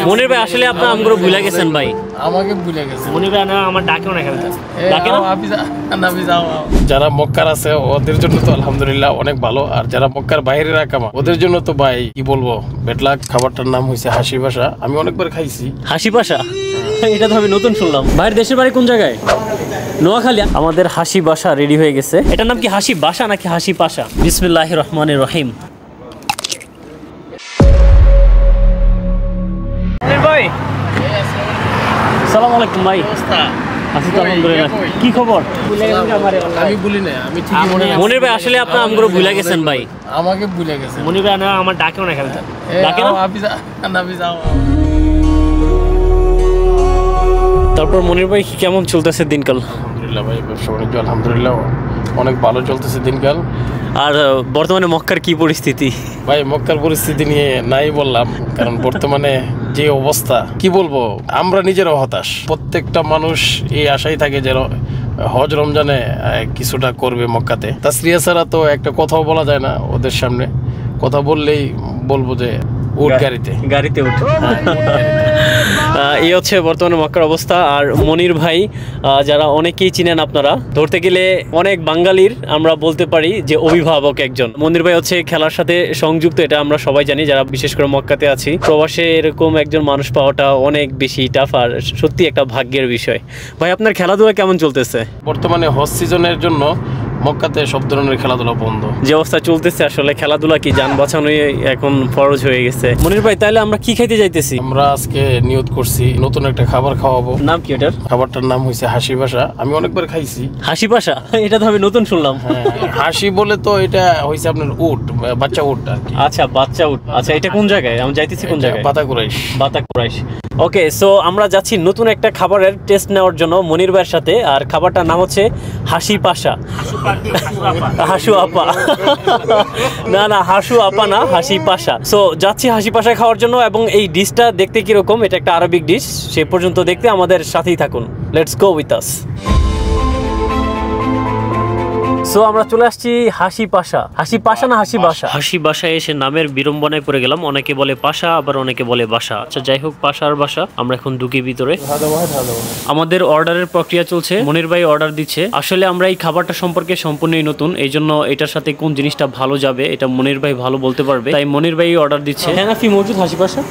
মনির ভাই আসলে আপনি আমগুলো ভুলে গেছেন ভাই। আমাকে ভুলে গেছে মনির ভাই না আমার ডাকেও না খেলতে। ডাকে না? যারা মক্কার আছে ওদের জন্য তো আলহামদুলিল্লাহ অনেক ভালো, আর যারা মক্কার বাইরের আকামা ওদের জন্য তো ভাই কি বলবো, বেটলাক। খাবারটার নাম হয়েছে হাসি ভাষা। আমি অনেকবার খাইছি। হাসি ভাষা? এটা তো আমি নতুন শুনলাম। ভাইয়ের দেশের বাড়ি কোন জায়গায়? নোয়াখালী। আমাদের হাসি ভাষা রেডি হয়ে গেছে। এটার নাম কি হাসি ভাষা নাকি হাসি পাশা? বিসমিল্লাহির রহমানির রহিম। ভাই আসসালামু আলাইকুম ভাই। আছি তো আলহামদুলিল্লাহ। কি খবর? আমি ভুলি না, আমি ঠিকই মনির ভাই আসলে আপনি আমগুলো ভুলে গেছেন ভাই। আমাকে ভুলে গেছে। মনির ভাই না আমার ডাকেও না খেলতে। ডাকে না? তারপর মনির ভাই কেমন চলতেছে দিনকাল? আলহামদুলিল্লাহ ভাই, ব্যবসা বাণিজ্য আলহামদুলিল্লাহ অনেক ভালো চলতেছে দিনকাল। আর বর্তমানে মক্কার কি পরিস্থিতি? ভাই মক্কার পরিস্থিতি নিয়ে নাই বললাম, কারণ বর্তমানে যে অবস্থা কি বলবো, আমরা নিজেরাও হতাশ। প্রত্যেকটা মানুষ এই আশাই থাকে যে হজ রমজানে কিছুটা করবে মক্কাতে। তাসরিয়া ছাড়া তো একটা কথাও বলা যায় না ওদের সামনে। কথা বললেই বলবো যে উঠ গাড়িতে উঠ। এই হচ্ছে বর্তমানে মক্কার অবস্থা। আর মনির ভাই যারা অনেকেই চিনেন আপনারা, ধরতে গেলে অনেক বাঙালির আমরা বলতে পারি যে অভিভাবক একজন। মনির ভাই হচ্ছে খেলার সাথে সংযুক্ত, এটা আমরা সবাই জানি যারা বিশেষ করে মক্কাতে আছি। প্রবাসে এরকম একজন মানুষ পাওয়াটা অনেক বেশি টাফ, আর সত্যি একটা ভাগ্যের বিষয়। ভাই আপনার খেলাধুলা কেমন চলতেছে? বর্তমানে হজ সিজনের জন্য মক্কাতে সব ধরনের খেলাধুলা বন্ধ। যে অবস্থা চলতেছে আসলে খেলাধুলা কি যান বাঁচানোই এখন ফরজ হয়ে গেছে। মনির ভাই তাহলে আমরা কি খাইতে যাইতেছি? আমরা আজকে নিয়ত করছি নতুন একটা খাবার খাওয়াবো। নাম কি ওটার? খাবারটার নাম হয়েছে হাসি ভাষা। আমি অনেকবার খাইছি। হাসি ভাষা? এটা তো আমি নতুন শুনলাম। হাসি বলে তো এটা হয়েছে আপনার উট, বাচ্চা উট আর কি। আচ্ছা বাচ্চা উট। আচ্ছা এটা কোন জায়গায়? আমি যাইতেছি কোন জায়গায়? বাতাকুরাইশ। ওকে, সো আমরা যাচ্ছি নতুন একটা খাবারের টেস্ট নেওয়ার জন্য মনির ভাইয়ের সাথে। আর খাবারটার নাম হচ্ছে হাসি পাশা। হাসু আপা না হাসু আপা না, হাসি পাশা। সো যাচ্ছি হাসি পাশা খাওয়ার জন্য। এবং এই ডিশটা দেখতে কিরকম, এটা একটা আরবিক ডিশ। সে পর্যন্ত দেখতে আমাদের সাথেই থাকুন। Let's go with us. So আমরা চলে আসছি হাসি পাশা। হাসি পাশা না হাসি বাসা? হাসি বাসায় এসে নামের বিড়ম্বনায় পড়ে গেলাম। অনেকে বলে পাশা, আবার অনেকে বলে বাসা। আচ্ছা যাই হোক, পাশার বাসা। আমরা এখন ঢুকি ভিতরে। আমাদের অর্ডারের প্রক্রিয়া চলছে। মনির ভাই অর্ডার দিচ্ছে। আসলে আমরা এই খাবারটা সম্পর্কে সম্পূর্ণই নতুন, এই জন্য এটার সাথে কোন জিনিসটা ভালো যাবে এটা মনির ভাই ভালো বলতে পারবে। তাই মনির ভাই অর্ডার দিচ্ছে। হ্যাঁ ফি মজুদ হাসি পাশা?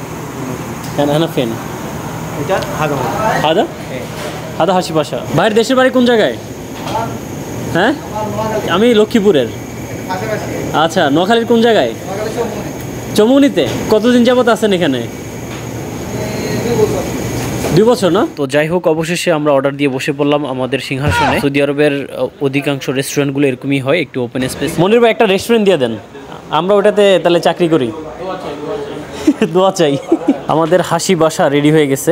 হ্যাঁ ফেন এটা হাদা হাসি পাশা। ভাইয়ের দেশের বাড়ি কোন জায়গায়? হ্যাঁ আমি লক্ষ্মীপুরের। আচ্ছা নোয়াখালীর কোন জায়গায়? চমুনিতে। কতদিন যাবত আছেন এখানে? 2 বছর না? তো যাই হোক, অবশেষে আমরা অর্ডার দিয়ে বসে পড়লাম আমাদের সিংহাসনে। সৌদি আরবের অধিকাংশ রেস্টুরেন্টগুলো এরকমই হয়, একটু ওপেন স্পেস। মনির ভাই একটা রেস্টুরেন্ট দিয়ে দেন, আমরা ওটাতে তাহলে চাকরি করি। দোয়া চাই। আমাদের হাসি বাসা রেডি হয়ে গেছে।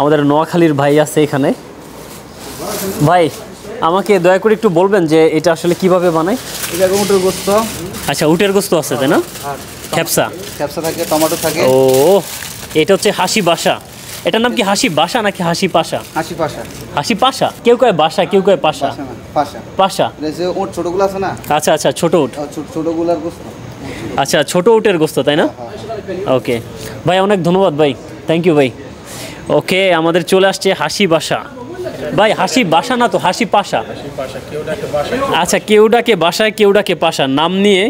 আমাদের নোয়াখালীর ভাই আছে এখানে। ভাই আমাকে দয়া করে একটু বলবেন যে এটা আসলে কিভাবে বানায়? এটা উটের গোশত। আচ্ছা উটের গোশত আছে তাই না? খেপসা থাকে, টমেটো থাকে। ও এটা হচ্ছে হাসি বাসা। এটার নাম কি হাসি বাসা নাকি হাসি পাশা? হাসি পাশা। হাসি পাশা? কেউ কয় বাসা, কেউ কয় পাশা। পাশা যে উট ছোটগুলো আছে না? আচ্ছা ছোট উট। ছোটগুলার গোশত। আচ্ছা ছোট উটের গোশত তাই না? ওকে ভাই, অনেক ধন্যবাদ ভাই, থ্যাংক ইউ ভাই। ওকে আমাদের চলে আসছে হাসি বাসা। ভাই হাসি বাসা না তো হাসি পাশা? আচ্ছা কেউ ডাকে বাসায়, কেউ ডাকে পাশা। নাম নিয়ে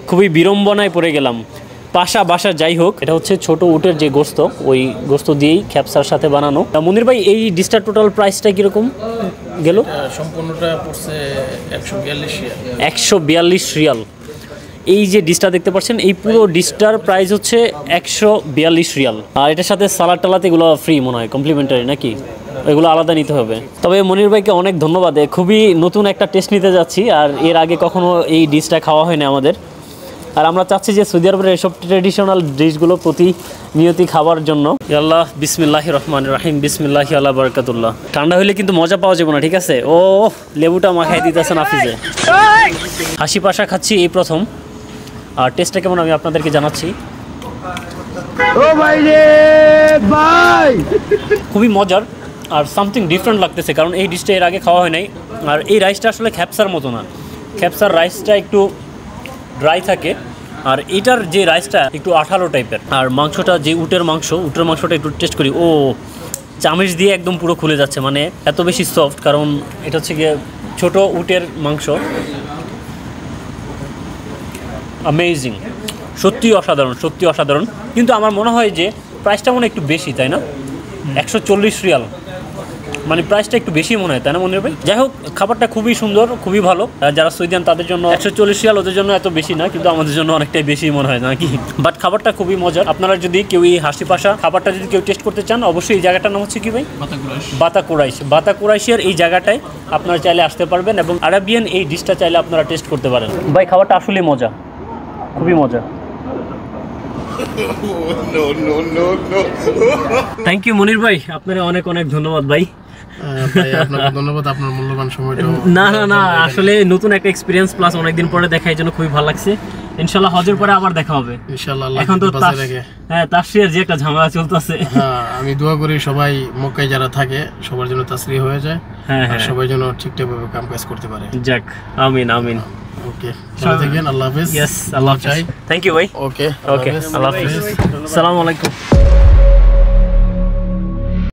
খুবই বিড়ম্বনায় পড়ে গেলাম। পাশা বাসা যাই হোক, এটা হচ্ছে ছোট উটের যে গোস্ত, ওই গোস্ত দিয়েই খ্যাপসার সাথে বানানো। মনির ভাই এই ডিশটার টোটাল প্রাইসটা কীরকম গেল? সম্পূর্ণটা পড়ছে 142 রিয়াল। 142 রিয়াল। এই যে ডিশটা দেখতে পাচ্ছেন, এই পুরো ডিশটার প্রাইস হচ্ছে 142 রিয়াল। আর এটার সাথে সালাড টালাদ এগুলো ফ্রি মনে হয়, কমপ্লিমেন্টারি নাকি? এগুলো আলাদা নিতে হবে। তবে মনির ভাইকে অনেক ধন্যবাদ, খুবই নতুন একটা টেস্ট নিতে যাচ্ছি। আর এর আগে কখনো এই ডিশটা খাওয়া হয়নি আমাদের। আর আমরা চাচ্ছি যে সৌদি আরবের এসব ট্রেডিশনাল ডিশগুলো প্রতিনিয়তই খাবার জন্য। আল্লাহ বিসমিল্লাহির রহমানির রহিম, বিসমিল্লাহি আলা বারাকাতুল্লাহ। ঠান্ডা হইলে কিন্তু মজা পাওয়া যাবে না, ঠিক আছে? ও লেবুটা মাখাই দিতেছেন আফিজে। হাসি পাশা খাচ্ছি এই প্রথম, আর টেস্টটা কেমন আমি আপনাদেরকে জানাচ্ছি। ও ভাই রে ভাই, খুবই মজার আর সামথিং ডিফারেন্ট লাগতেছে, কারণ এই ডিশটা এর আগে খাওয়া হয় নাই। আর এই রাইসটা আসলে খ্যাপসার মতো না, খ্যাপসার রাইসটা একটু ড্রাই থাকে, আর এটার যে রাইসটা একটু আঠালো টাইপের, আর মাংসটা যে উটের মাংসটা একটু টেস্ট করি। ও চামিচ দিয়ে একদম পুরো খুলে যাচ্ছে, মানে এত বেশি সফট, কারণ এটা হচ্ছে গিয়ে ছোট উটের মাংস। অ্যামেজিং, সত্যি অসাধারণ। কিন্তু আমার মনে হয় যে প্রাইসটা মনে একটু বেশি, তাই না? 140 রিয়াল, মানে প্রাইসটা একটু বেশি মনে হয়, তাই না মনির ভাই? যাই হোক, খাবারটা খুবই সুন্দর, খুবই ভালো। যারা সৌদিয়ান তাদের জন্য 140 রিয়াল ওদের জন্য এত বেশি না, কিন্তু আমাদের জন্য অনেকটাই বেশি মনে হয় নাকি। বাট খাবারটা খুবই মজার। আপনারা যদি কেউ এই হাসি পাশা খাবারটা যদি কেউ টেস্ট করতে চান, অবশ্যই এই জায়গাটার নাম হচ্ছে কি ভাই? বাতা কুরাইশের এই জায়গাটায় আপনারা চাইলে আসতে পারবেন, এবং আরাবিয়ান এই ডিশটা চাইলে আপনারা টেস্ট করতে পারেন। ভাই খাবারটা আসলে মজা, খুবই মজা। থ্যাংক ইউ মনির ভাই, আপনার অনেক ধন্যবাদ ভাই। আপনাকে ধন্যবাদ, আপনার মূল্যবান সময়টা। না, আসলে নতুন একটা এক্সপিরিয়েন্স, প্লাস অনেকদিন পরে দেখা, এই জন্য খুবই ভালো লাগছে। ইনশাল্লাহ হজের পরে আবার দেখা হবে ইনশাআল্লাহ। এখন তো তাসরিয়ার যে একটা ঝামেলা চলতেছে। হ্যাঁ, আমি দোয়া করি সবাই মক্কায় যারা থাকে সবার জন্য তাসরিয়া হয়ে যায়, আর সবাই যেন ঠিকঠাক ভাবে কাম কাজ করতে পারে। যাক, আমিন। ওকে, ভালো থাকেন, আল্লাহ হাফেজ। ইয়েস, আল্লাহ হাফেজ। থ্যাংক ইউ ভাই। ওকে, আল্লাহ হাফেজ। আসসালামু আলাইকুম।